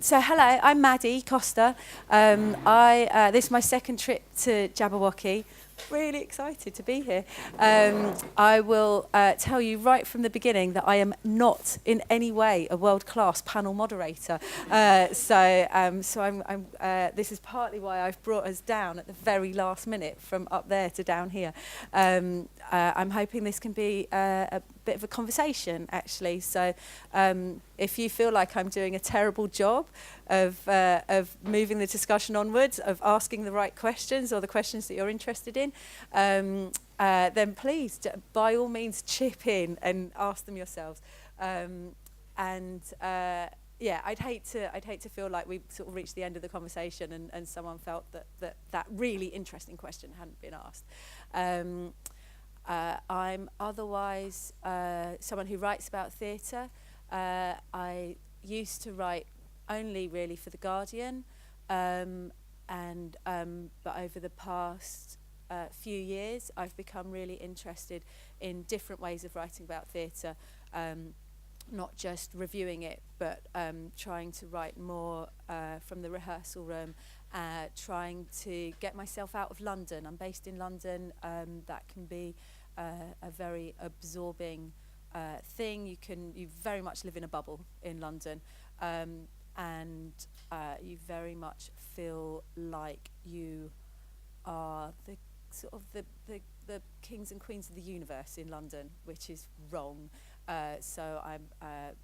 So hello, I'm Maddy, Costa. This is my second trip to Jabberwocky. Really excited to be here. I will tell you right from the beginning that I am not in any way a world-class panel moderator. This is partly why I've brought us down at the very last minute from up there to down here. I'm hoping this can be a bit of a conversation, actually. So if you feel like I'm doing a terrible job of moving the discussion onwards, of asking the right questions or the questions that you're interested in, then please, by all means, chip in and ask them yourselves. Yeah, I'd hate to feel like we sort of reached the end of the conversation and someone felt that really interesting question hadn't been asked. I'm otherwise someone who writes about theatre. I used to write only really for The Guardian, but over the past few years I've become really interested in different ways of writing about theatre, not just reviewing it, but trying to write more from the rehearsal room, trying to get myself out of London. I'm based in London. That can be a very absorbing thing. You very much live in a bubble in London, and you very much feel like you are the sort of the kings and queens of the universe in London, which is wrong. So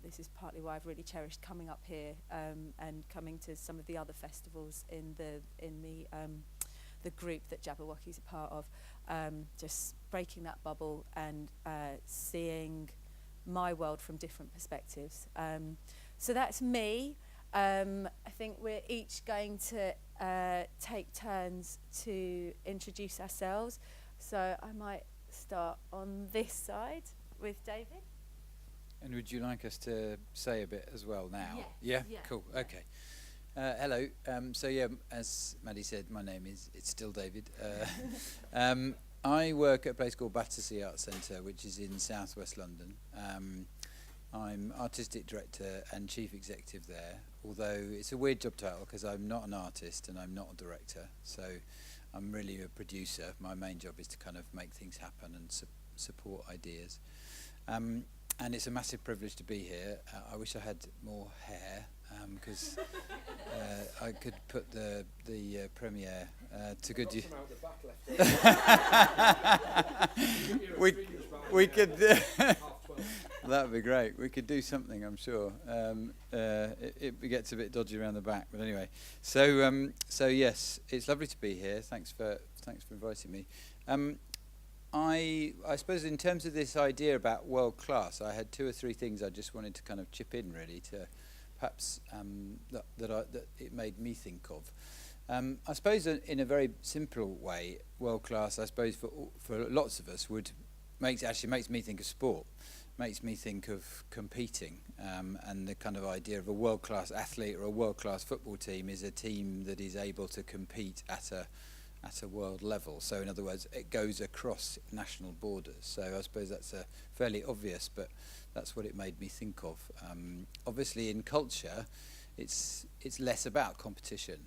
this is partly why I've really cherished coming up here and coming to some of the other festivals in the group that Jabberwocky's a part of. Just breaking that bubble and seeing my world from different perspectives. So that's me. I think we're each going to take turns to introduce ourselves. So I might start on this side with David. And would you like us to say a bit as well now? Yes. Yeah? Cool, okay. Hello, as Maddy said, my name is still David. I work at a place called Battersea Arts Centre, which is in southwest London. I'm artistic director and chief executive there, although it's a weird job title because I'm not an artist and I'm not a director, so I'm really a producer. My main job is to kind of make things happen and support ideas. And it's a massive privilege to be here. I wish I had more hair, because I could put the premiere to good use. We could. That would be great. We could do something, I'm sure. It gets a bit dodgy around the back, but anyway. So yes, it's lovely to be here. Thanks for inviting me. I suppose in terms of this idea about world class, I had two or three things I just wanted to kind of chip in really to perhaps that it made me think of. I suppose in a very simple way, world class, I suppose for lots of us makes me think of sport, makes me think of competing, and the kind of idea of a world class athlete or a world class football team is a team that is able to compete at a world level. So in other words, it goes across national borders. So I suppose that's fairly obvious, but that's what it made me think of. Obviously in culture, it's less about competition.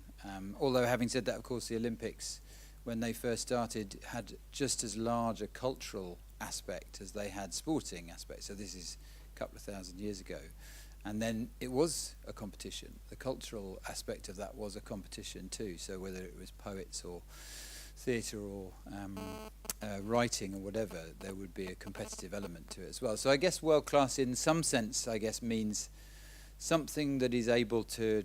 Although having said that, of course, the Olympics, when they first started, had just as large a cultural aspect as they had sporting aspect. So this is a couple of thousand years ago. And then it was a competition. The cultural aspect of that was a competition too. So whether it was poets or theatre or writing or whatever, there would be a competitive element to it as well. So I guess world class in some sense, I guess, means something that is able to,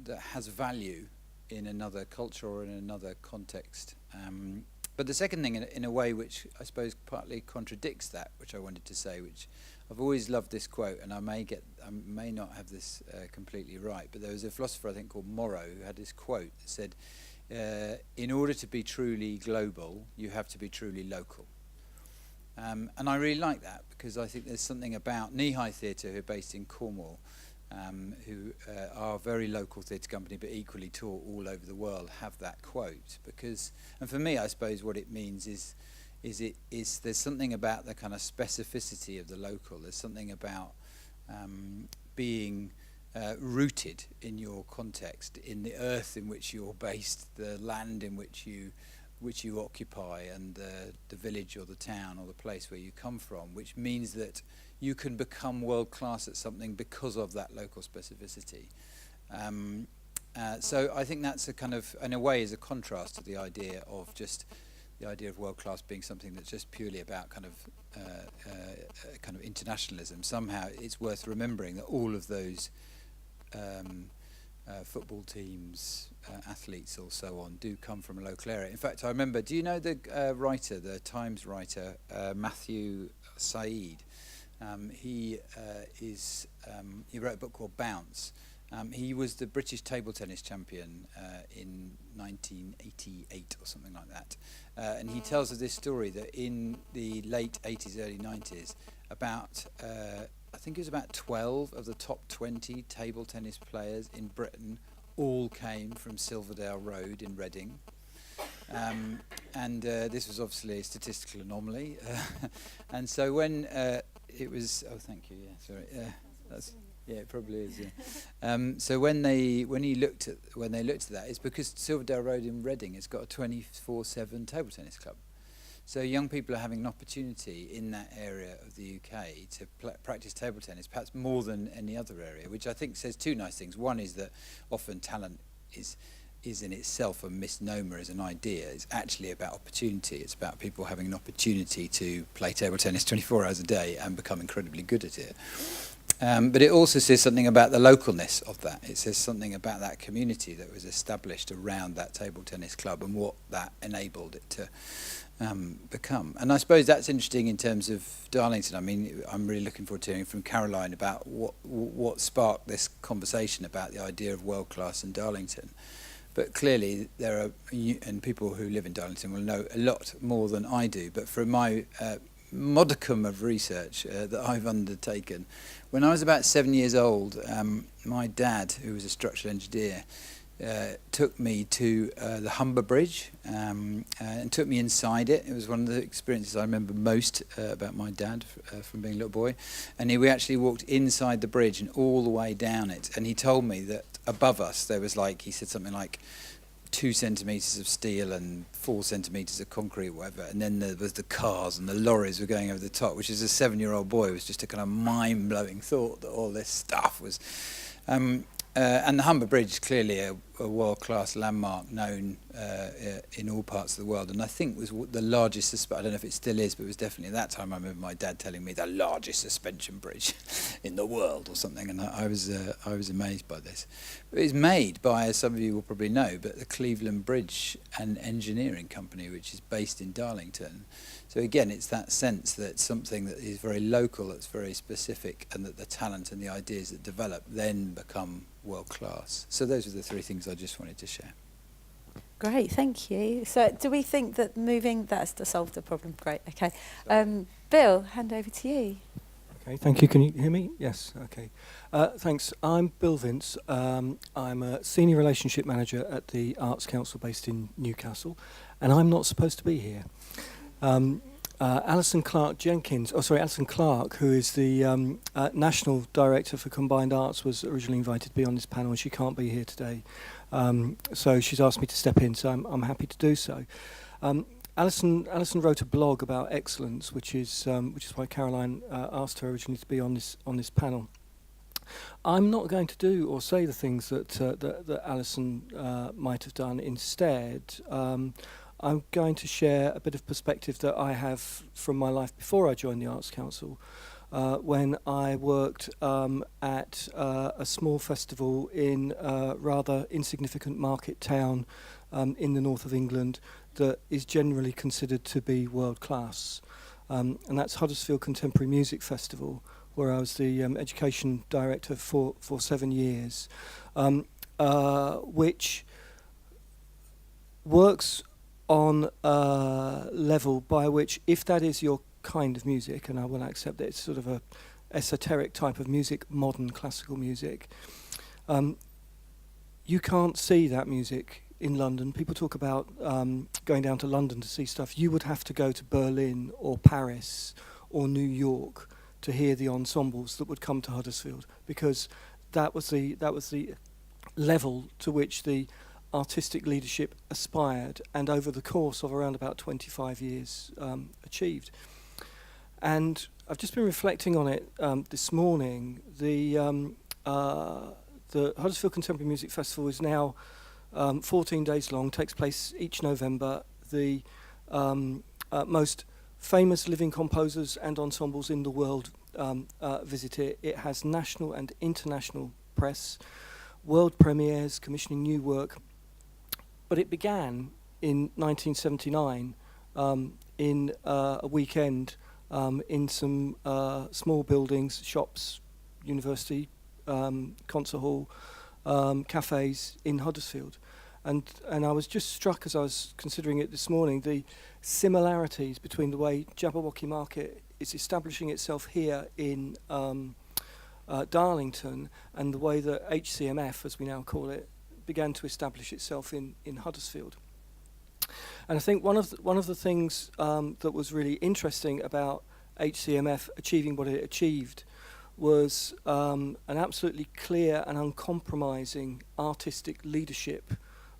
that has value in another culture or in another context. But the second thing, in a way which I suppose partly contradicts that, which I wanted to say, which I've always loved this quote, and I may not have this completely right, but there was a philosopher I think called Morrow who had this quote that said, in order to be truly global, you have to be truly local. And I really like that because I think there's something about Knee-High Theatre, who are based in Cornwall, who are a very local theatre company but equally tour all over the world, have that quote. Because, and for me I suppose what it means is there's something about the kind of specificity of the local. There's something about being rooted in your context, in the earth in which you're based, the land in which you occupy, and the village or the town or the place where you come from, which means that you can become world class at something because of that local specificity. So I think that's a kind of, in a way, is a contrast to the idea of world class being something that's just purely about kind of internationalism. Somehow it's worth remembering that all of those football teams, athletes or so on, do come from a local area. In fact, I remember, do you know the writer, the Times writer, Matthew Said? He wrote a book called Bounce. He was the British table tennis champion in 1988 or something like that. And he tells us this story that in the late 80s, early 90s, about, I think it was about 12 of the top 20 table tennis players in Britain all came from Silverdale Road in Reading. And this was obviously a statistical anomaly. And so when it was, oh, thank you, yeah, sorry. Yeah, it probably is. Yeah. So when they looked at that, it's because Silverdale Road in Reading has got a 24/7 table tennis club. So young people are having an opportunity in that area of the UK to practice table tennis, perhaps more than any other area, which I think says two nice things. One is that often talent is in itself a misnomer as an idea. It's actually about opportunity. It's about people having an opportunity to play table tennis 24 hours a day and become incredibly good at it. But it also says something about the localness of that. It says something about that community that was established around that table tennis club and what that enabled it to become. And I suppose that's interesting in terms of Darlington. I mean, I'm really looking forward to hearing from Caroline about what sparked this conversation about the idea of world class in Darlington. But clearly there are, and people who live in Darlington will know a lot more than I do, but from my modicum of research that I've undertaken, when I was about 7 years old, my dad, who was a structural engineer, took me to the Humber Bridge and took me inside it. It was one of the experiences I remember most about my dad from being a little boy. And we actually walked inside the bridge and all the way down it. And he told me that above us there was, like, he said something like 2 centimetres of steel and 4 centimetres of concrete, whatever, and then there was the cars and the lorries were going over the top, which as a 7-year-old boy was just a kind of mind-blowing thought that all this stuff was. And the Humber Bridge is clearly a world-class landmark known in all parts of the world, and I think was the largest, I don't know if it still is, but it was definitely at that time. I remember my dad telling me the largest suspension bridge in the world or something, and I was amazed by this. But it's made by, as some of you will probably know, but the Cleveland Bridge and Engineering Company, which is based in Darlington. So again, it's that sense that something that is very local, that's very specific, and that the talent and the ideas that develop then become world class. So those are the 3 things I just wanted to share. Great, thank you. So do we think that that's to solve the problem? Great, okay. Bill, hand over to you. Okay, thank you. Can you hear me? Yes, okay. Thanks. I'm Bill Vince. I'm a Senior Relationship Manager at the Arts Council based in Newcastle, and I'm not supposed to be here. Alison Clark, who is the National Director for Combined Arts, was originally invited to be on this panel, and she can't be here today. So she's asked me to step in, so I'm happy to do so. Alison wrote a blog about excellence, which is why Caroline asked her originally to be on this panel. I'm not going to do or say the things that Alison might have done. Instead, I'm going to share a bit of perspective that I have from my life before I joined the Arts Council, when I worked at a small festival in a rather insignificant market town in the north of England that is generally considered to be world class. And that's Huddersfield Contemporary Music Festival, where I was the education director for 7 years, which works on a level by which, if that is your kind of music, and I will accept that it's sort of a esoteric type of music, modern classical music, you can't see that music in London. People talk about going down to London to see stuff. You would have to go to Berlin or Paris or New York to hear the ensembles that would come to Huddersfield, because that was the level to which the artistic leadership aspired, and over the course of around about 25 years achieved. And I've just been reflecting on it this morning. The Huddersfield Contemporary Music Festival is now 14 days long, takes place each November. The most famous living composers and ensembles in the world visit it. It has national and international press, world premieres, commissioning new work. But it began in 1979 in a weekend in some small buildings, shops, university, concert hall, cafes in Huddersfield. And I was just struck as I was considering it this morning, the similarities between the way Jabberwocky Market is establishing itself here in Darlington and the way that HCMF, as we now call it, began to establish itself in Huddersfield. And I think one of the things that was really interesting about HCMF achieving what it achieved was an absolutely clear and uncompromising artistic leadership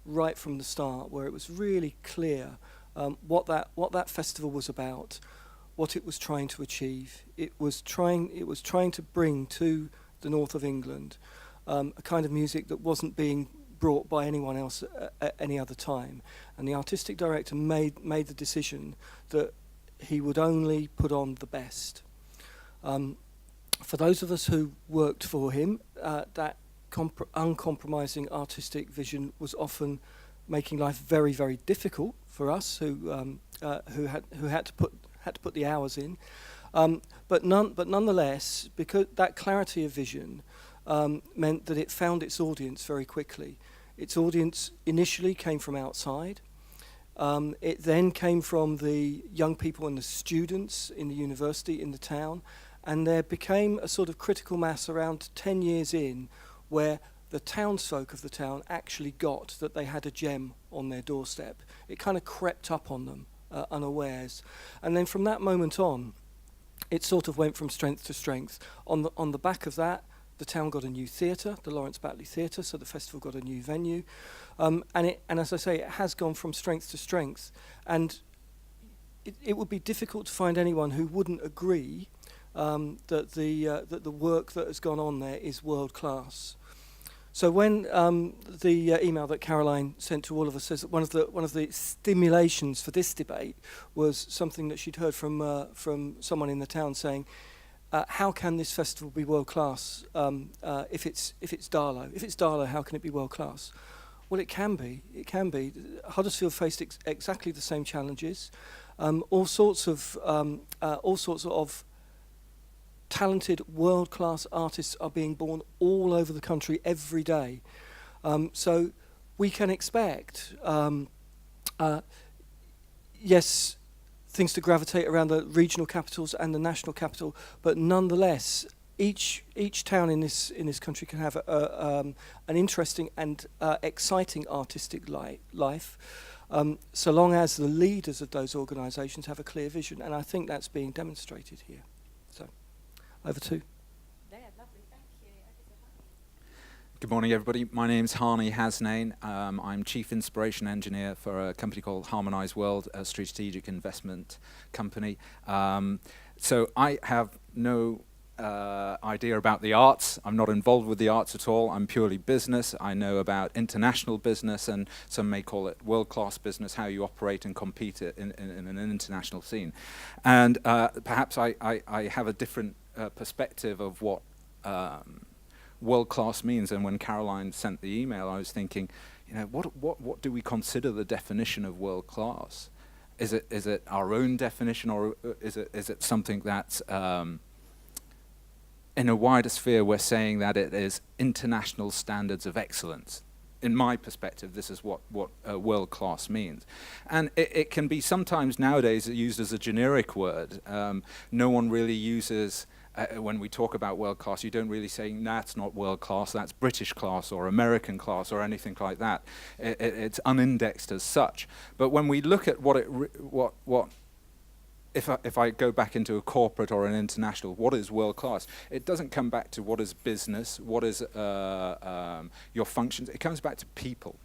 right from the start, where it was really clear what that festival was about, what it was trying to achieve. It was trying to bring to the north of England a kind of music that wasn't being brought by anyone else at any other time. And the artistic director made the decision that he would only put on the best. For those of us who worked for him, that uncompromising artistic vision was often making life very, very difficult for us who had to put the hours in. But nonetheless, because that clarity of vision meant that it found its audience very quickly. Its audience initially came from outside. It then came from the young people and the students in the university, in the town, and there became a sort of critical mass around 10 years in where the townsfolk of the town actually got that they had a gem on their doorstep. It kind of crept up on them unawares. And then from that moment on, it sort of went from strength to strength. On the back of that, the town got a new theatre, the Lawrence Batley Theatre, so the festival got a new venue. And as I say, it has gone from strength to strength. And it would be difficult to find anyone who wouldn't agree that the work that has gone on there is world class. So when the email that Caroline sent to all of us says that one of the stimulations for this debate was something that she'd heard from someone in the town saying, how can this festival be world class if it's Darlow? If it's Darlow, how can it be world class? Well, it can be. It can be. Huddersfield faced exactly the same challenges. All sorts of talented, world-class artists are being born all over the country every day. So we can expect, yes, things to gravitate around the regional capitals and the national capital, but nonetheless, each town in this country can have an interesting and exciting artistic life, so long as the leaders of those organisations have a clear vision, and I think that's being demonstrated here. So. Over to. Yeah, lovely, thank you. Good morning, everybody. My name's Harney Hasnain. I'm Chief Inspiration Engineer for a company called Harmonise World, a strategic investment company. So I have no idea about the arts. I'm not involved with the arts at all. I'm purely business. I know about international business, and some may call it world-class business, how you operate and compete in an international scene. And perhaps I have a different perspective of what world-class means. And when Caroline sent the email, I was thinking, what do we consider the definition of world-class? Is it our own definition, or is it something that's in a wider sphere? We're saying that it is international standards of excellence. In my perspective, this is what world-class means. And it can be sometimes nowadays used as a generic word. No one really uses, when we talk about world-class, you don't really say, nah, that's not world-class, that's British class or American class or anything like that. It's unindexed as such. But when we look at what if I go back into a corporate or an international, what is world class? It doesn't come back to what is business, what is your functions. It comes back to people,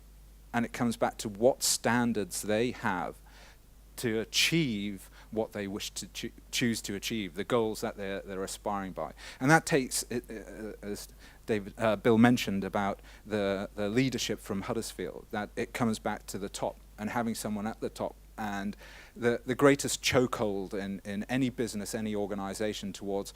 and it comes back to what standards they have to achieve what they wish to choose to achieve, the goals that they're aspiring by. And that takes, as Bill mentioned about the leadership from Huddersfield, that it comes back to the top and having someone at the top. And the greatest chokehold in any business, any organization towards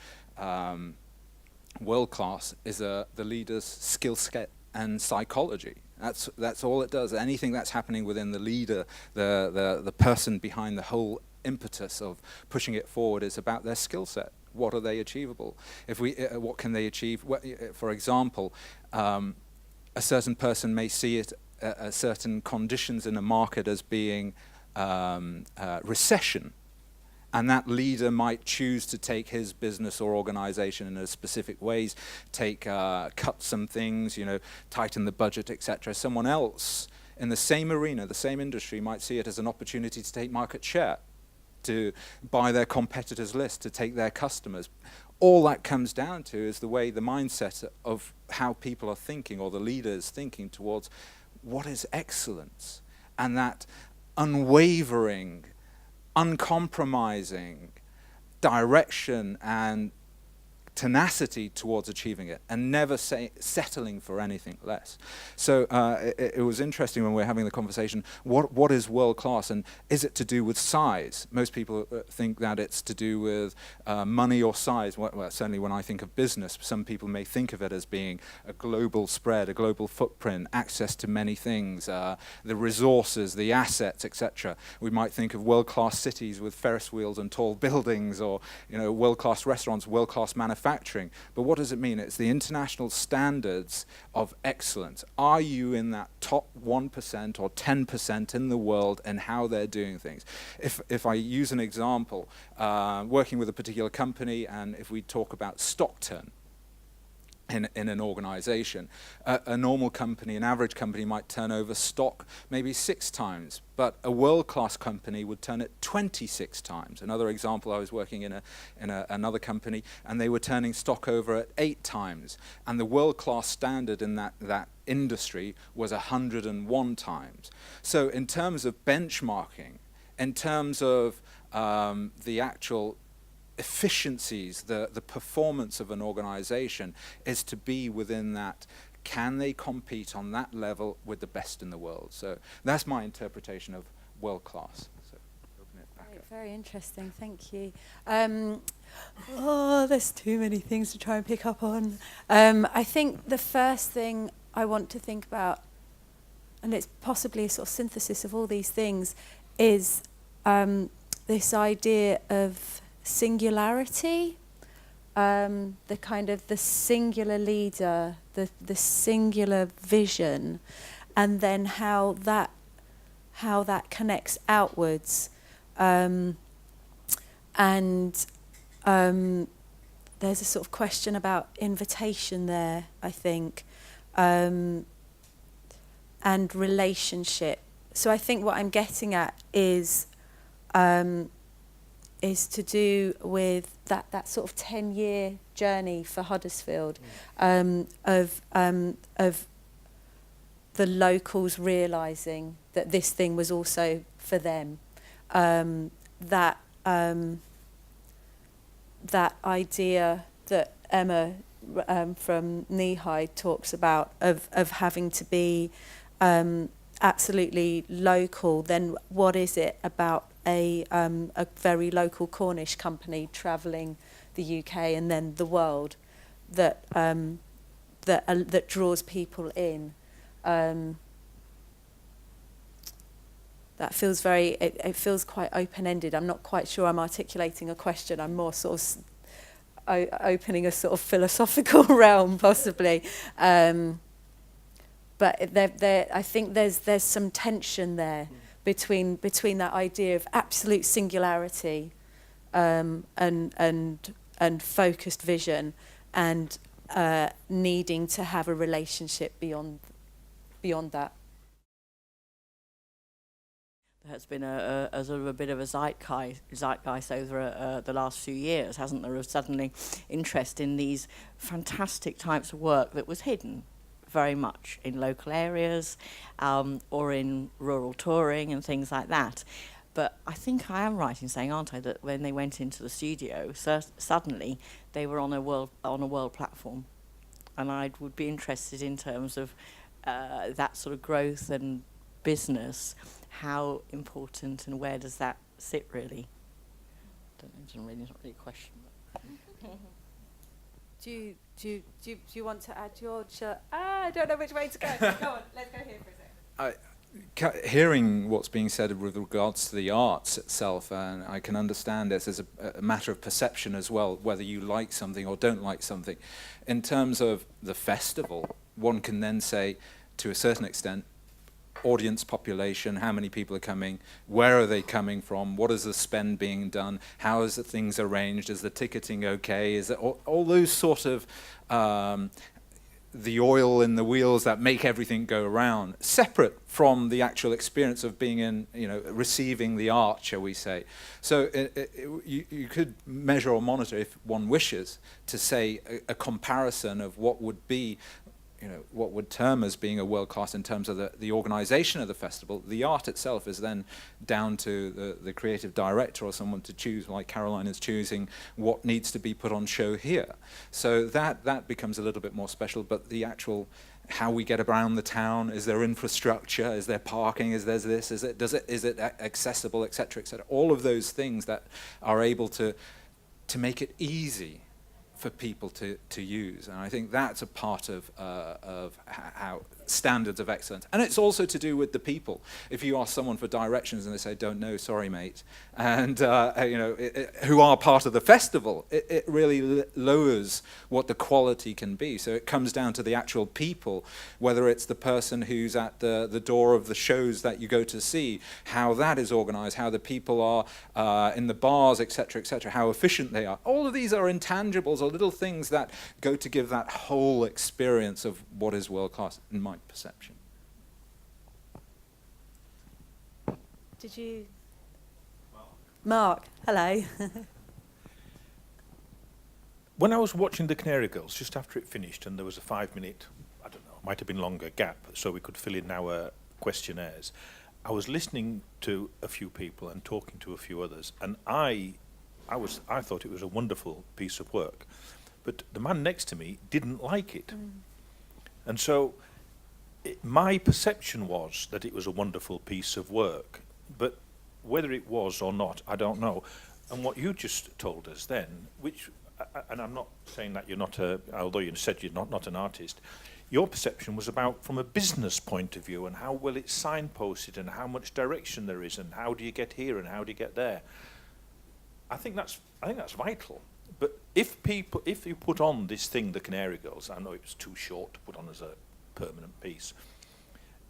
world class is the leader's skill set and psychology. That's all it does. Anything that's happening within the leader, the person behind the whole impetus of pushing it forward is about their skill set. What are they achievable? What can they achieve? For example, a certain person may see it, certain conditions in a market as being recession, and that leader might choose to take his business or organization in a specific ways, cut some things, tighten the budget, etc. Someone else in the same arena, the same industry, might see it as an opportunity to take market share, to buy their competitors' list, to take their customers. All that comes down to is the mindset of how people are thinking, or the leaders thinking towards what is excellence, and that unwavering, uncompromising direction and tenacity towards achieving it, and never settling for anything less. So it was interesting when we were having the conversation, what is world class, and is it to do with size? Most people think that it's to do with money or size. Well, certainly when I think of business, some people may think of it as being a global spread, a global footprint, access to many things, the resources, the assets, etc. We might think of world-class cities with Ferris wheels and tall buildings, or world-class restaurants, world-class manufacturing. But what does it mean? It's the international standards of excellence. Are you in that top 1% or 10% in the world in how they're doing things? If I use an example, working with a particular company, and if we talk about stock turn in an organization, a normal company, an average company might turn over stock maybe 6 times, but a world-class company would turn it 26 times. Another example, I was working in another company, and they were turning stock over at 8 times, and the world-class standard in that industry was 101 times. So in terms of benchmarking, in terms of the actual efficiencies, the performance of an organization is to be within that. Can they compete on that level with the best in the world? So that's my interpretation of world class. So open it back up. Very interesting, thank you. There's too many things to try and pick up on. I think the first thing I want to think about, and it's possibly a sort of synthesis of all these things, is this idea of singularity, the kind of the singular leader, the singular vision, and then how that connects outwards, and there's a sort of question about invitation there, I think, and relationship. So I think what I'm getting at is to do with that sort of 10-year journey for Huddersfield, of the locals realising that this thing was also for them. That idea that Emma from Knee-High talks about of having to be absolutely local, then what is it about a very local Cornish company travelling the UK and then the world that draws people in? That feels it feels quite open-ended. I'm not quite sure I'm articulating a question. I'm more sort of opening a sort of philosophical realm, possibly. But I think there's some tension there between that idea of absolute singularity and focused vision, and needing to have a relationship beyond that. has been a sort of a bit of a zeitgeist over the last few years, hasn't there, of suddenly interest in these fantastic types of work that was hidden very much in local areas or in rural touring and things like that. But I think I am right in saying, aren't I, that when they went into the studio, suddenly they were on a world platform. And I would be interested in terms of that sort of growth and business, how important and where does that sit really? Don't know, it's not really a question. Do you want to add your? I don't know which way to go. Go on, let's go here for a second. Hearing what's being said with regards to the arts itself, and I can understand this as a matter of perception as well, whether you like something or don't like something. In terms of the festival, one can then say, to a certain extent, audience population, how many people are coming, where are they coming from, what is the spend being done, how is the things arranged, is the ticketing okay, is it all those sort of the oil in the wheels that make everything go around, separate from the actual experience of being in, receiving the art, shall we say. So you could measure or monitor, if one wishes, to say a comparison of what would be, what would term as being a world class in terms of the organization of the festival. The art itself is then down to the creative director or someone to choose, like Caroline is choosing what needs to be put on show here. So that becomes a little bit more special, but the actual how we get around the town, is there infrastructure, is there parking, is there this, is it accessible, etc., etc. All of those things that are able to make it easy for people to use, and I think that's a part of how standards of excellence. And it's also to do with the people. If you ask someone for directions and they say, "Don't know, sorry, mate," and who are part of the festival, it really lowers what the quality can be. So it comes down to the actual people, whether it's the person who's at the door of the shows that you go to see, how that is organized, how the people are in the bars, etc., etc., how efficient they are. All of these are intangibles or little things that go to give that whole experience of what is world class, in my perception. Did you? Mark, hello. When I was watching the Canary Girls, just after it finished, and there was a 5-minute, I don't know, might have been longer gap, so we could fill in our questionnaires, I was listening to a few people and talking to a few others, and I thought it was a wonderful piece of work, but the man next to me didn't like it. And so my perception was that it was a wonderful piece of work, but whether it was or not, I don't know. And what you just told us then, which, and I'm not saying that you're not although you said you're not an artist, your perception was about from a business point of view and how well it's signposted and how much direction there is and how do you get here and how do you get there. I think that's vital. But if you put on this thing, the Canary Girls, I know it was too short to put on as a permanent piece,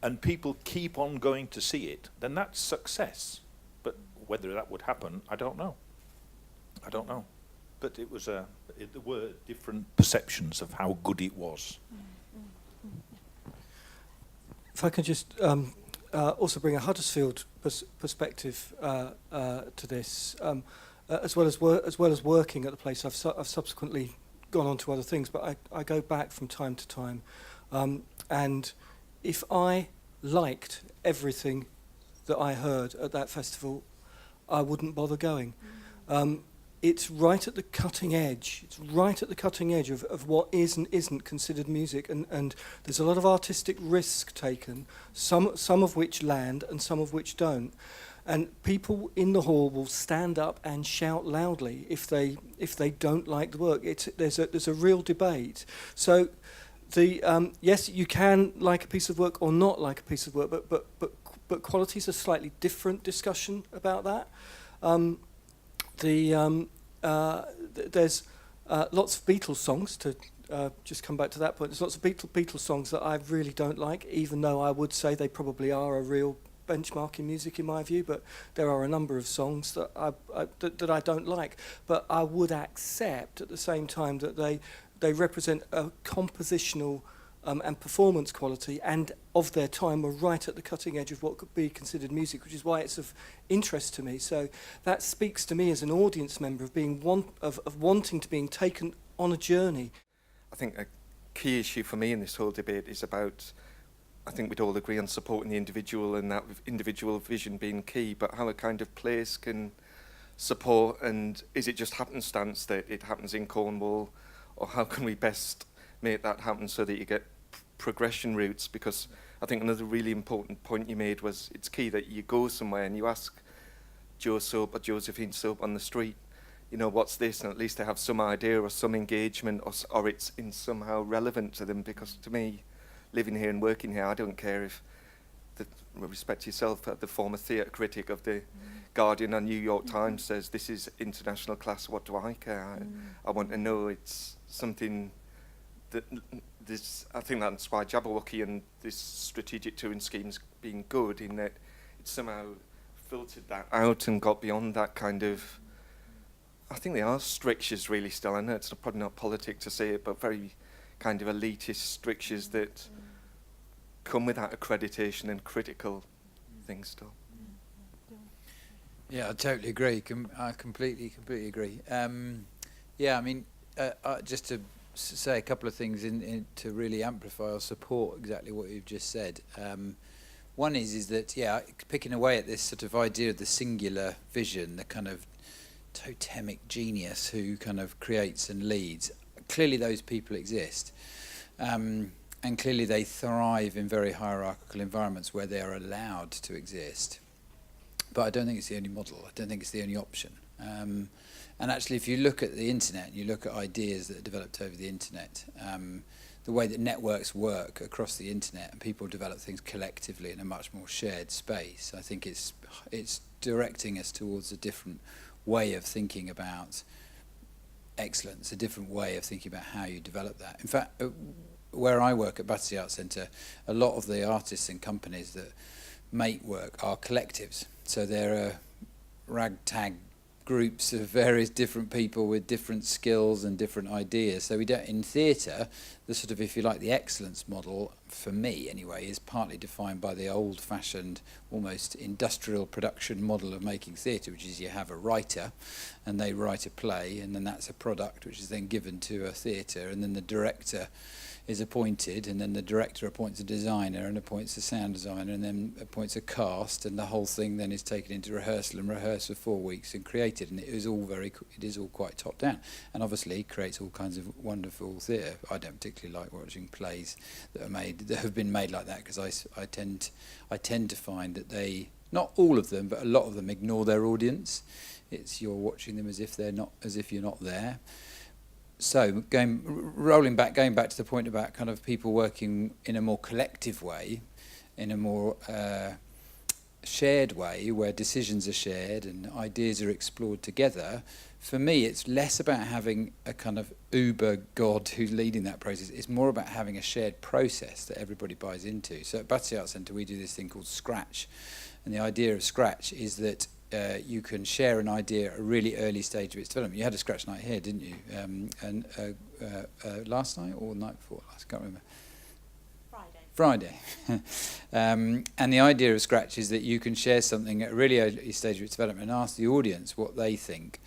and people keep on going to see it, then that's success. But whether that would happen, I don't know. But it was there were different perceptions of how good it was. If I could just also bring a Huddersfield perspective to this. As well as working at the place, I've subsequently gone on to other things, but I go back from time to time. And if I liked everything that I heard at that festival, I wouldn't bother going. It's right at the cutting edge. It's right at the cutting edge of what is and isn't considered music, and there's a lot of artistic risk taken, some of which land and some of which don't. And people in the hall will stand up and shout loudly if they don't like the work. There's a real debate. So yes, you can like a piece of work or not like a piece of work, but quality is a slightly different discussion about that. There's lots of Beatles songs, to just come back to that point. There's lots of Beatles songs that I really don't like, even though I would say they probably are a real benchmark in music in my view, but there are a number of songs that I don't like. But I would accept at the same time that they represent a compositional and performance quality, and of their time were right at the cutting edge of what could be considered music, which is why it's of interest to me. So that speaks to me as an audience member of being of wanting to being taken on a journey. I think a key issue for me in this whole debate is about, I think we'd all agree on supporting the individual and that individual vision being key, but how a kind of place can support, and is it just happenstance that it happens in Cornwall, or how can we best make that happen so that you get progression routes? Because I think another really important point you made was it's key that you go somewhere and you ask Joe Soap or Josephine Soap on the street, you know, what's this? And at least they have some idea or some engagement, or it's in somehow relevant to them. Because to me, living here and working here, I don't care if, with respect to yourself, the former theatre critic of the Guardian and New York Times says this is international class, what do I care? I want to know it's something that this, I think that's why Jabberwocky and this strategic touring scheme's been good, in that it's somehow filtered that out and got beyond that kind of, I think they are strictures really still. I know it's probably not politic to say it, but very kind of elitist strictures that come with that accreditation and critical things still. Yeah, I totally agree. I completely agree. Yeah, I mean, just to say a couple of things to really amplify or support exactly what you've just said. One is that, yeah, picking away at this sort of idea of the singular vision, the kind of totemic genius who kind of creates and leads. Clearly those people exist. And clearly they thrive in very hierarchical environments where they are allowed to exist. But I don't think it's the only model. I don't think it's the only option. And actually, if you look at the internet, you look at ideas that are developed over the internet, the way that networks work across the internet and people develop things collectively in a much more shared space, I think it's directing us towards a different way of thinking about excellence, a different way of thinking about how you develop that. In fact, where I work at Battersea Arts Centre, a lot of the artists and companies that make work are collectives. So there are ragtag groups of various different people with different skills and different ideas. So we don't, in theatre, the sort of, if you like, the excellence model, for me anyway, is partly defined by the old-fashioned, almost industrial production model of making theatre, which is you have a writer and they write a play, and then that's a product which is then given to a theatre, and then the director is appointed, and then the director appoints a designer and appoints a sound designer and then appoints a cast, and the whole thing then is taken into rehearsal and rehearsed for 4 weeks and created, and it is all quite top down, and obviously creates all kinds of wonderful theatre. I don't particularly like watching plays that have been made like that, because I tend to find that they, not all of them, but a lot of them ignore their audience. It's you're watching them as if you're not there. So going back to the point about kind of people working in a more collective way, in a more shared way, where decisions are shared and ideas are explored together, for me it's less about having a kind of uber god who's leading that process. It's more about having a shared process that everybody buys into. So at Battersea Arts Centre we do this thing called Scratch, and the idea of Scratch is that you can share an idea at a really early stage of its development. You had a Scratch night here, didn't you? Last night or the night before? I can't remember. Friday. And the idea of Scratch is that you can share something at a really early stage of its development and ask the audience what they think.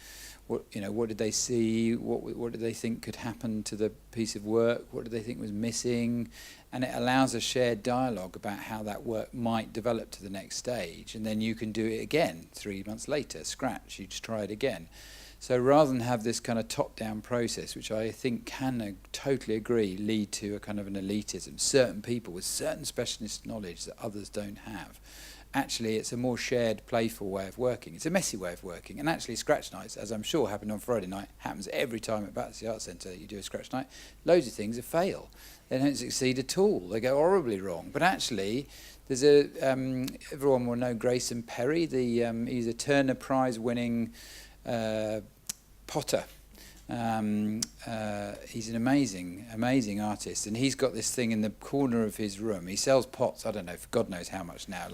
What did they see? What did they think could happen to the piece of work? What did they think was missing? And it allows a shared dialogue about how that work might develop to the next stage. And then you can do it again 3 months later, Scratch. You just try it again. So rather than have this kind of top-down process, which I think can, totally agree, lead to a kind of an elitism, certain people with certain specialist knowledge that others don't have. Actually, it's a more shared, playful way of working. It's a messy way of working. And actually, Scratch nights, as I'm sure happened on Friday night, happens every time at Battersea Arts Centre that you do a Scratch night. Loads of things fail. They don't succeed at all. They go horribly wrong. But actually, there's everyone will know Grayson Perry. He's a Turner Prize-winning potter. He's an amazing artist, and he's got this thing in the corner of his room. He sells pots, I don't know, for God knows how much now,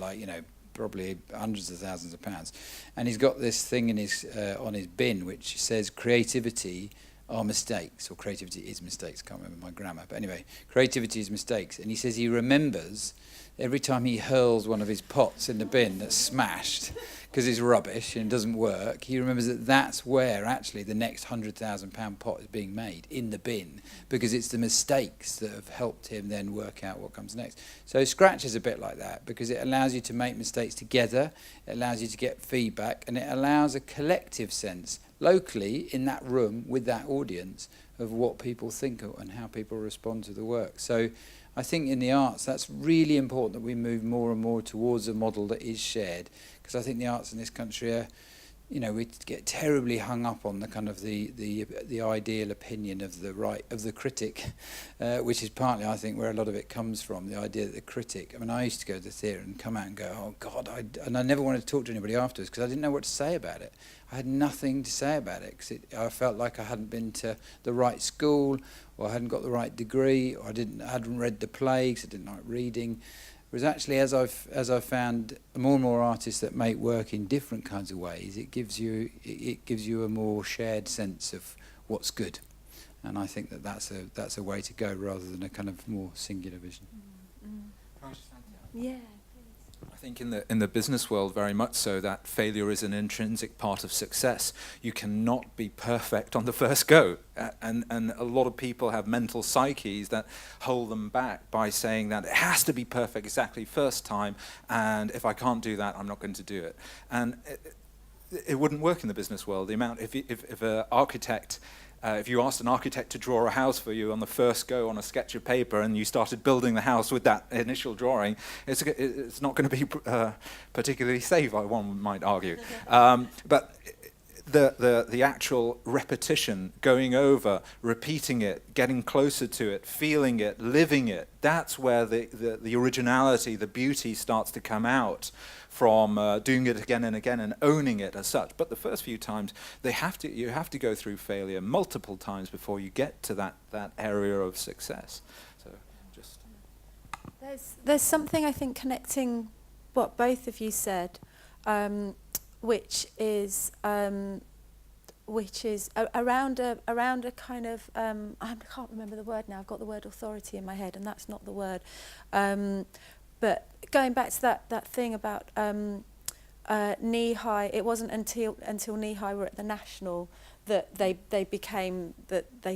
probably hundreds of thousands of pounds. And he's got this thing in his on his bin which says creativity are mistakes, or creativity is mistakes. Can't remember my grammar, but anyway, creativity is mistakes. And he says he remembers every time he hurls one of his pots in the bin that's smashed because it's rubbish and doesn't work, he remembers that that's where actually the next £100,000 pot is being made, in the bin, because it's the mistakes that have helped him then work out what comes next. So Scratch is a bit like that, because it allows you to make mistakes together, it allows you to get feedback, and it allows a collective sense locally in that room with that audience of what people think and how people respond to the work. So I think in the arts that's really important, that we move more and more towards a model that is shared, because I think the arts in this country are, you know, we get terribly hung up on the kind of the ideal opinion of the critic, which is partly, I think, where a lot of it comes from, the idea that the critic. I mean, I used to go to the theatre and come out and go, oh God, and I never wanted to talk to anybody afterwards because I didn't know what to say about it. I had nothing to say about it because I felt like I hadn't been to the right school, or I hadn't got the right degree, or I hadn't read the play because I didn't like reading. Whereas actually, as I've found more and more artists that make work in different kinds of ways, it gives you a more shared sense of what's good, and I think that's a way to go rather than a kind of more singular vision. Yeah. I think in the business world, very much so, that failure is an intrinsic part of success. You cannot be perfect on the first go. And a lot of people have mental psyches that hold them back by saying that it has to be perfect exactly first time, and if I can't do that, I'm not going to do it. And it wouldn't work in the business world. The amount, if an architect, if you asked an architect to draw a house for you on the first go on a sketch of paper, and you started building the house with that initial drawing, it's not going to be particularly safe, one might argue. But the actual repetition, going over, repeating it, getting closer to it, feeling it, living it, that's where the originality, the beauty starts to come out from doing it again and again and owning it as such. But the first few times, you have to go through failure multiple times before you get to that area of success. So just There's something, I think, connecting what both of you said, which is around a kind of I can't remember the word now. I've got the word authority in my head, and that's not the word. But going back to that thing about knee-high, it wasn't until knee-high were at the National that they they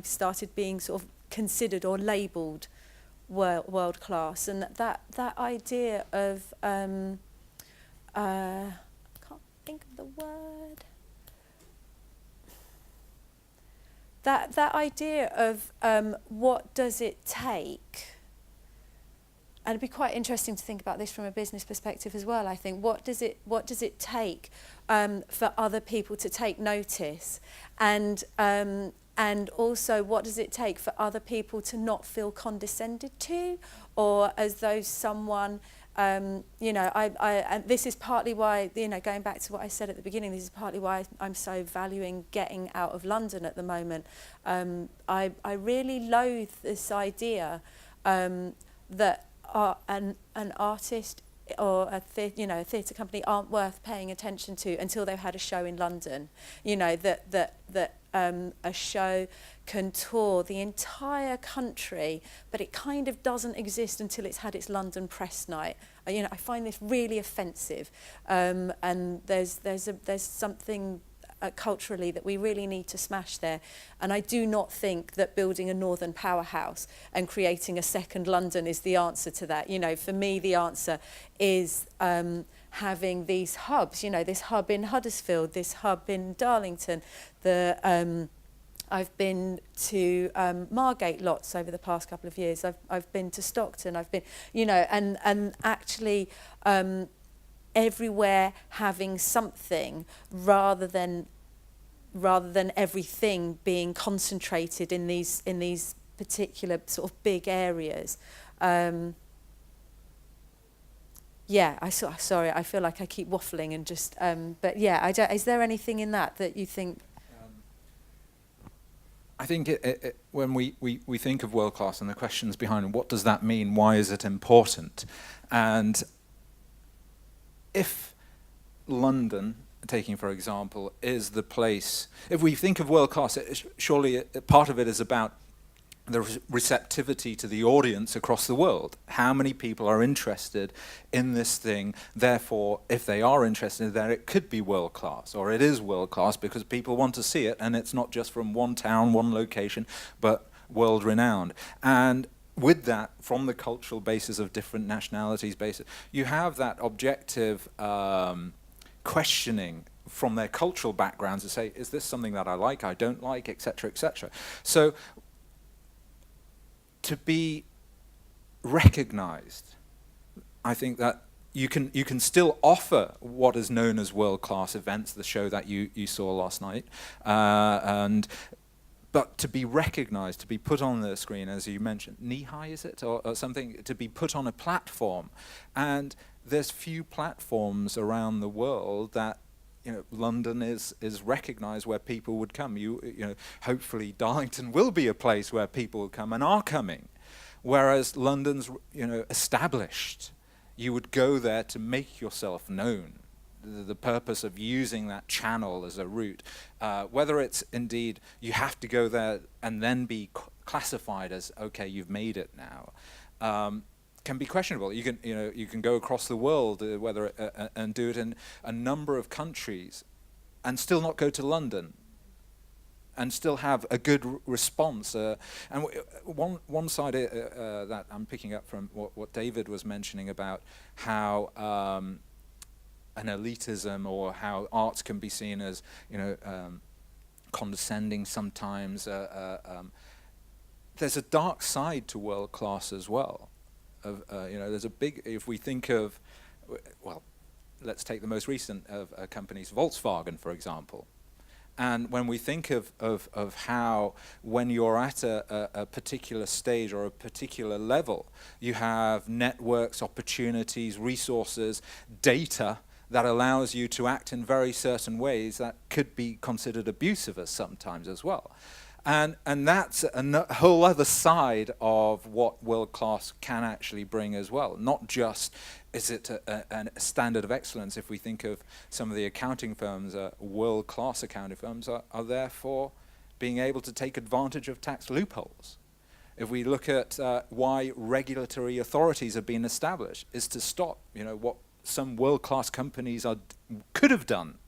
started being sort of considered or labelled world class, and that idea of I can't think of the word. That idea of what does it take. And it'd be quite interesting to think about this from a business perspective as well. I think what does it take for other people to take notice, and also what does it take for other people to not feel condescended to, or as though someone and this is partly why, going back to what I said at the beginning, this is partly why I'm so valuing getting out of London at the moment. I really loathe this idea that an artist or a theatre company aren't worth paying attention to until they've had a show in London. That a show can tour the entire country, but it kind of doesn't exist until it's had its London press night. I find this really offensive, and there's something culturally that we really need to smash there. And I do not think that building a northern powerhouse and creating a second London is the answer to that. For me, the answer is having these hubs, this hub in Huddersfield, this hub in Darlington. I've been to Margate lots over the past couple of years. I've been to Stockton. I've been, and actually everywhere having something rather than everything being concentrated in these particular sort of big areas. Sorry, I feel like I keep waffling and just, but yeah, is there anything in that you think? I think when we think of world class and the questions behind what does that mean, why is it important, and if London taking for example, is the place, if we think of world class, surely part of it is about the receptivity to the audience across the world. How many people are interested in this thing? Therefore, if they are interested, then it could be world class, or it is world class because people want to see it, and it's not just from one town, one location, but world renowned. And with that, from the cultural basis of different nationalities basis, you have that objective questioning from their cultural backgrounds to say, is this something that I like, I don't like, etc., etc. So to be recognized, I think that you can still offer what is known as world-class events, the show that you saw last night, but to be recognized, to be put on the screen, as you mentioned, knee-high, is it, or something, to be put on a platform. And there's few platforms around the world that, you know, London is recognized where people would come. You know, hopefully Darlington will be a place where people will come and are coming, whereas London's, you know, established. You would go there to make yourself known. The purpose of using that channel as a route, whether it's indeed you have to go there and then be classified as, okay, you've made it now, can be questionable. You can go across the world, and do it in a number of countries, and still not go to London, and still have a good response. And one side that I'm picking up from what David was mentioning about how an elitism, or how arts can be seen as, you know, condescending sometimes. There's a dark side to world class as well. You know, there's a big, if we think of, well, let's take the most recent of companies, Volkswagen, for example. And when we think of how, when you're at a particular stage or a particular level, you have networks, opportunities, resources, data that allows you to act in very certain ways that could be considered abusive as sometimes as well. And that's a whole other side of what world class can actually bring as well. Not just is it a standard of excellence. If we think of some of the accounting firms, world class accounting firms are therefore being able to take advantage of tax loopholes. If we look at why regulatory authorities have been established, is to stop, you know, what some world class companies could have done.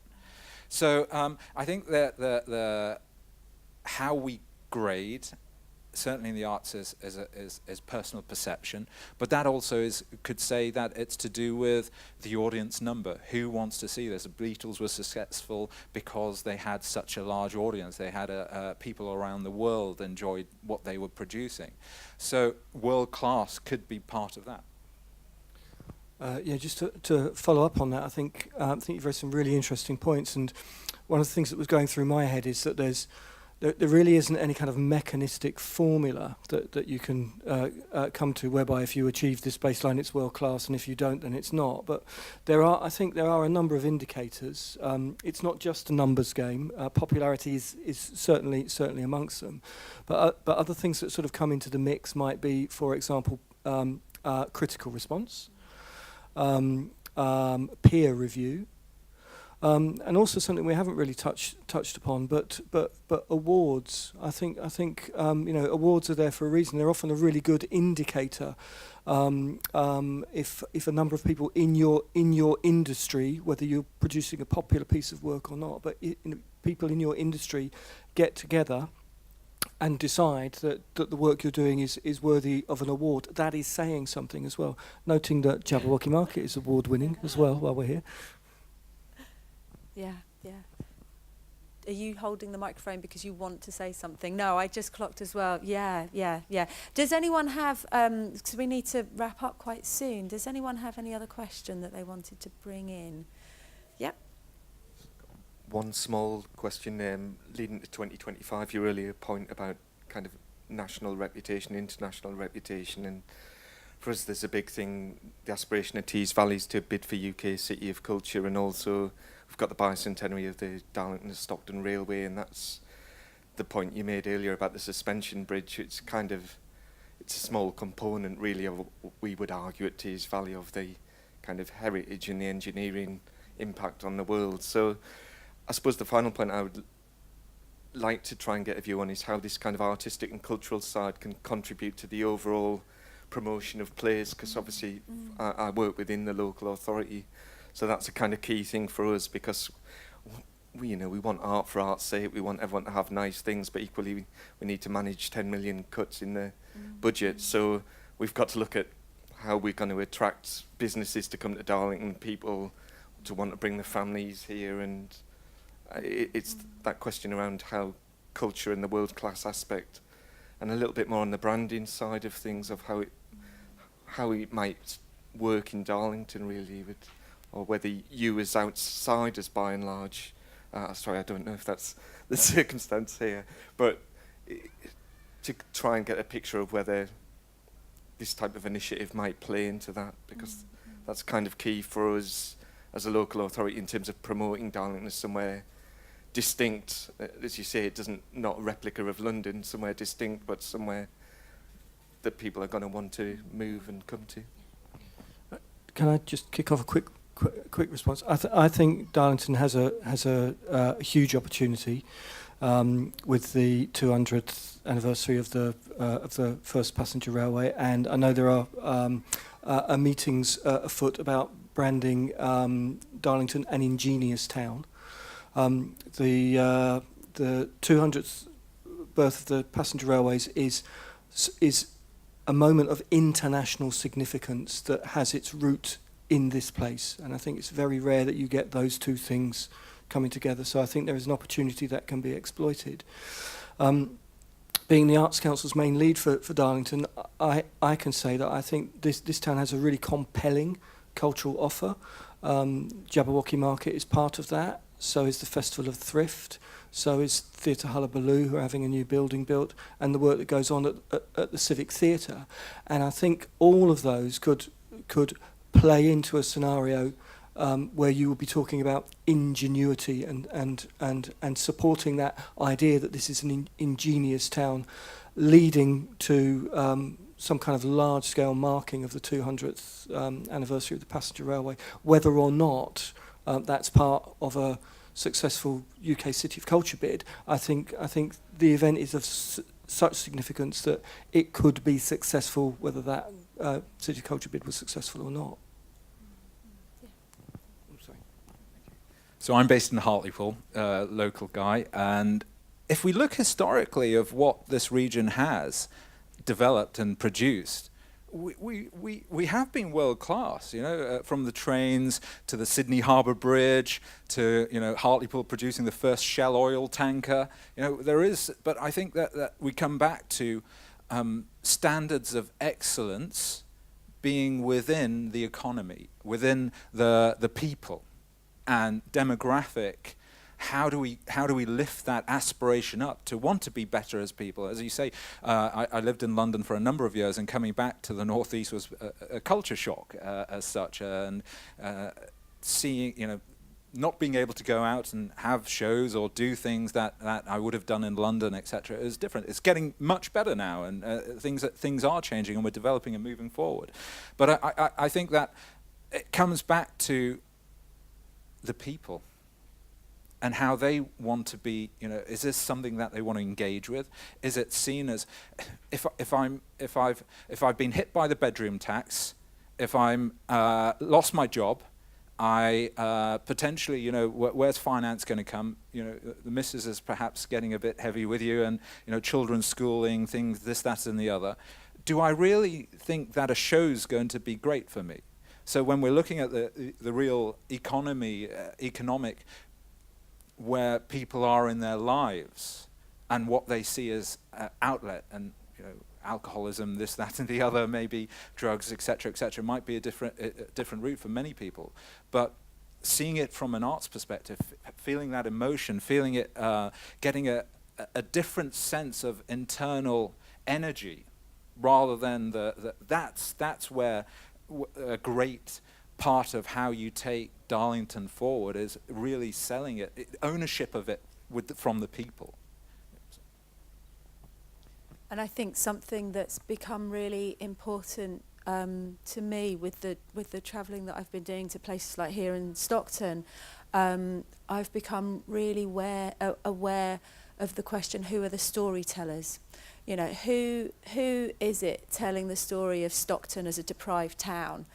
So I think that the how we grade, certainly in the arts, is personal perception, but that also could say that it's to do with the audience number. Who wants to see this? The Beatles were successful because they had such a large audience. They had people around the world enjoyed what they were producing. So world class could be part of that. Yeah, just to follow up on that, I think you've raised some really interesting points, and one of the things that was going through my head is that there really isn't any kind of mechanistic formula that you can come to whereby if you achieve this baseline it's world class, and if you don't then it's not. But I think there are a number of indicators. It's not just a numbers game. Popularity is certainly amongst them, but other things that sort of come into the mix might be, for example, critical response, peer review. And also something we haven't really touched upon, but awards. I think you know, awards are there for a reason. They're often a really good indicator. If a number of people in your industry, whether you're producing a popular piece of work or not, but people in your industry get together and decide that the work you're doing is worthy of an award, that is saying something as well. Noting that Jabberwocky Market is award winning as well while we're here. Yeah. Are you holding the microphone because you want to say something? No, I just clocked as well. Yeah. Does anyone have, because we need to wrap up quite soon, does anyone have any other question that they wanted to bring in? Yep. One small question, leading to 2025, your earlier point about kind of national reputation, international reputation, and for us there's a big thing, the aspiration of Tees Valley's to bid for UK City of Culture, and also we've got the bicentenary of the Darlington and Stockton Railway, and that's the point you made earlier about the suspension bridge. It's a small component really of, we would argue, at Tees Valley, of the kind of heritage and the engineering impact on the world. So I suppose the final point I would like to try and get a view on is how this kind of artistic and cultural side can contribute to the overall promotion of plays, because obviously I work within the local authority, so that's a kind of key thing for us, because we want art for art's sake, we want everyone to have nice things, but equally we need to manage 10 million cuts in the budget, so we've got to look at how we're going to attract businesses to come to Darlington, people to want to bring their families here, and it's that question around how culture and the world-class aspect, and a little bit more on the branding side of things, of how it might work in Darlington, really, or whether you as outsiders, by and large, sorry, I don't know if that's the circumstance here, but to try and get a picture of whether this type of initiative might play into that, because that's kind of key for us as a local authority in terms of promoting Darlington as somewhere distinct, as you say, it doesn't, not a replica of London, somewhere distinct, but somewhere that people are going to want to move and come to. Can I just kick off a quick response? I think Darlington has a huge opportunity with the 200th anniversary of the first passenger railway, and I know there are meetings afoot about branding Darlington an ingenious town. The 200th birth of the passenger railways is a moment of international significance that has its root in this place, and I think it's very rare that you get those two things coming together, so I think there is an opportunity that can be exploited. Being the Arts Council's main lead for Darlington, I can say that I think this town has a really compelling cultural offer. Jabberwocky Market is part of that, so is the Festival of Thrift, so is Theatre Hullabaloo, who are having a new building built, and the work that goes on at the Civic Theatre. And I think all of those could play into a scenario where you will be talking about ingenuity and supporting that idea that this is an ingenious town, leading to some kind of large-scale marking of the 200th anniversary of the passenger railway, whether or not that's part of a successful UK City of Culture bid. I think the event is of such significance that it could be successful, whether that City of Culture bid was successful or not. So I'm based in Hartlepool, local guy, and if we look historically of what this region has developed and produced, we have been world class, from the trains to the Sydney Harbour Bridge to Hartlepool producing the first Shell oil tanker. There is, but I think that we come back to standards of excellence being within the economy, within the people. And demographic, how do we lift that aspiration up to want to be better as people? As you say, I lived in London for a number of years, and coming back to the Northeast was a culture shock as such, and seeing, not being able to go out and have shows or do things that I would have done in London, etc. is different. It's getting much better now, and things are changing, and we're developing and moving forward. But I think that it comes back to the people and how they want to be, is this something that they want to engage with? Is it seen as, if I've been hit by the bedroom tax, if I'm lost my job, I potentially, where's finance going to come? The missus is perhaps getting a bit heavy with you, and children's schooling, things, this, that, and the other. Do I really think that a show's going to be great for me? So when we're looking at the real economic, where people are in their lives and what they see as outlet, and alcoholism, this, that, and the other, maybe drugs, etc., might be a different route for many people. But seeing it from an arts perspective, feeling that emotion, feeling it, getting a different sense of internal energy, rather than that's where a great part of how you take Darlington forward is really selling it, ownership of it from the people. And I think something that's become really important to me with the travelling that I've been doing to places like here in Stockton, I've become really aware of the question: who are the storytellers? You know, who is it telling the story of Stockton as a deprived town?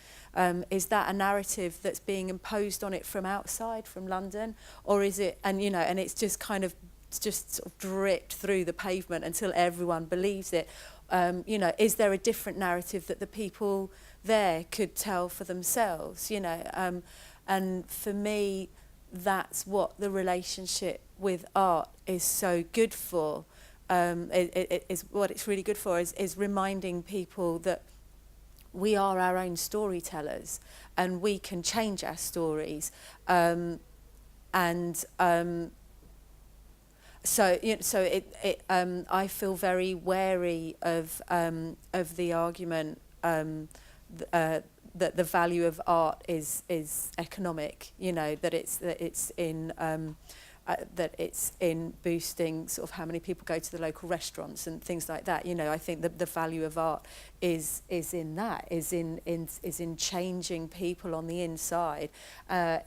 Is that a narrative that's being imposed on it from outside, from London, or is it? And you know, and it's just kind of just sort of dripped through the pavement until everyone believes it. You know, is there a different narrative that the people there could tell for themselves? You know, and for me, that's what the relationship with art is so good for. It is what it's really good for is reminding people that we are our own storytellers and we can change our stories. So I feel very wary of the argument that the value of art is economic. You know, that it's in boosting sort of how many people go to the local restaurants and things like that. You know, I think the value of art is in changing people on the inside,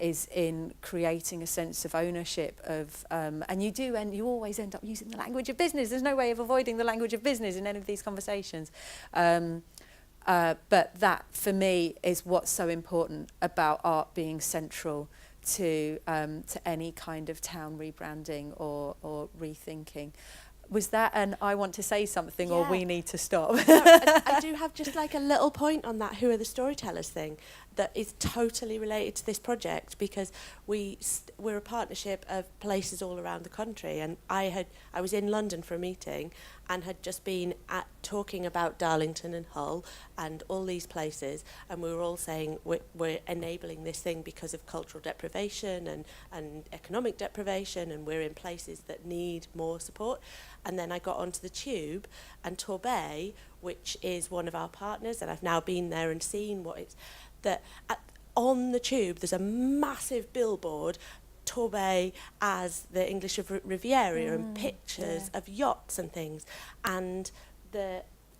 is in creating a sense of ownership of, and you always end up using the language of business. There's no way of avoiding the language of business in any of these conversations. But that, for me, is what's so important about art being central to any kind of town rebranding or rethinking. Was that an I want to say something, or we need to stop? No, I do have just like a little point on that who are the storytellers thing that is totally related to this project, because we're a partnership of places all around the country, and I was in London for a meeting and had just been talking about Darlington and Hull and all these places, and we were all saying we're enabling this thing because of cultural deprivation and economic deprivation, and we're in places that need more support. And then I got onto the tube, and Torbay, which is one of our partners, and I've now been there and seen what it's, that on the tube there's a massive billboard, Torbay as the English Riviera, and pictures of yachts and things. And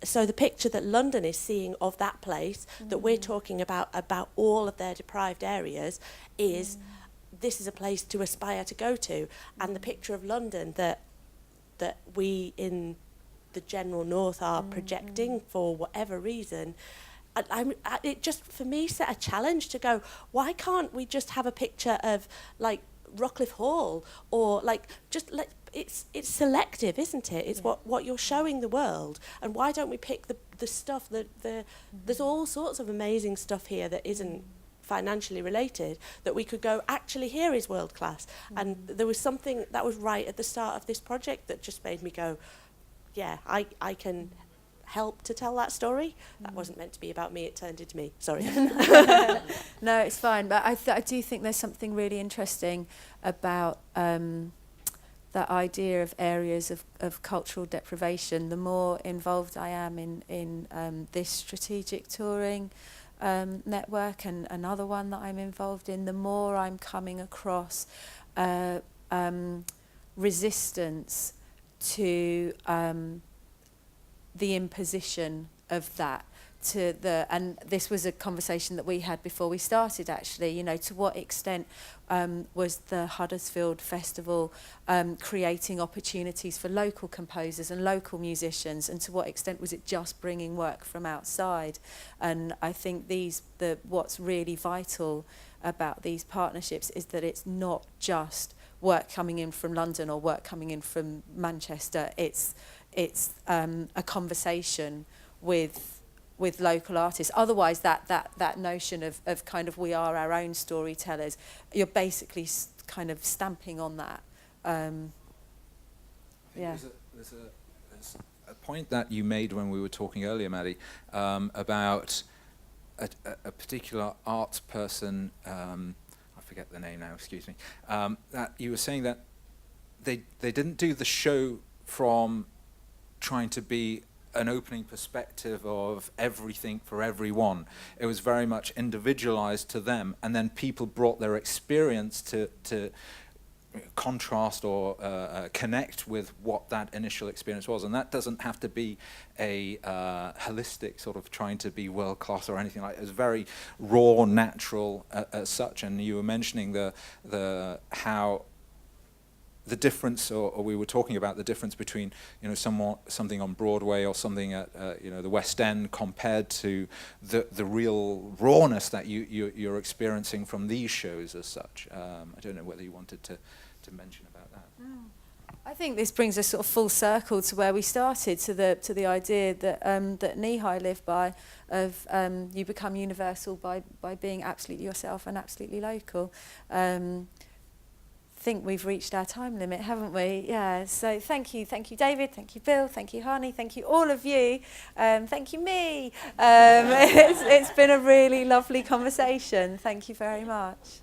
so the picture that London is seeing of that place, that we're talking about all of their deprived areas, is this is a place to aspire to go to. And the picture of London that we in the general north are projecting for whatever reason, it just, for me, set a challenge to go, why can't we just have a picture of, like, Rockcliffe Hall, or, like, just, like, it's selective, isn't it? It's what you're showing the world. And why don't we pick the stuff that there's all sorts of amazing stuff here that isn't financially related, that we could go, actually, here is world class. And there was something that was right at the start of this project that just made me go, yeah, I can help to tell that story. That wasn't meant to be about me, it turned into me, sorry. No, it's fine, but I do think there's something really interesting about that idea of areas of cultural deprivation. The more involved I am in this strategic touring network and another one that I'm involved in, the more I'm coming across resistance to the imposition of that, and this was a conversation that we had before we started, actually. You know, to what extent was the Huddersfield Festival creating opportunities for local composers and local musicians, and to what extent was it just bringing work from outside? And I think what's really vital about these partnerships is that it's not just work coming in from London or work coming in from Manchester. It's a conversation with local artists. Otherwise, that notion of kind of we are our own storytellers, you're basically kind of stamping on that. There's a point that you made when we were talking earlier, Maddy, about a particular arts person. I forget the name now. Excuse me. That you were saying that they didn't do the show from trying to be an opening perspective of everything for everyone. It was very much individualized to them, and then people brought their experience to contrast or connect with what that initial experience was. And that doesn't have to be a holistic sort of trying to be world class or anything like that. It's very raw, natural as such. And you were mentioning how the difference, or we were talking about the difference between, you know, something on Broadway or something at you know, the West End compared to the real rawness that you're experiencing from these shows as such. I don't know whether you wanted to mention about that. I think this brings us sort of full circle to where we started, to the idea that that Nihai lived by, of you become universal by being absolutely yourself and absolutely local. Think we've reached our time limit, haven't we? Yeah, so thank you David, thank you Bill, thank you Hani, thank you all of you, thank you me. It's been a really lovely conversation. Thank you very much.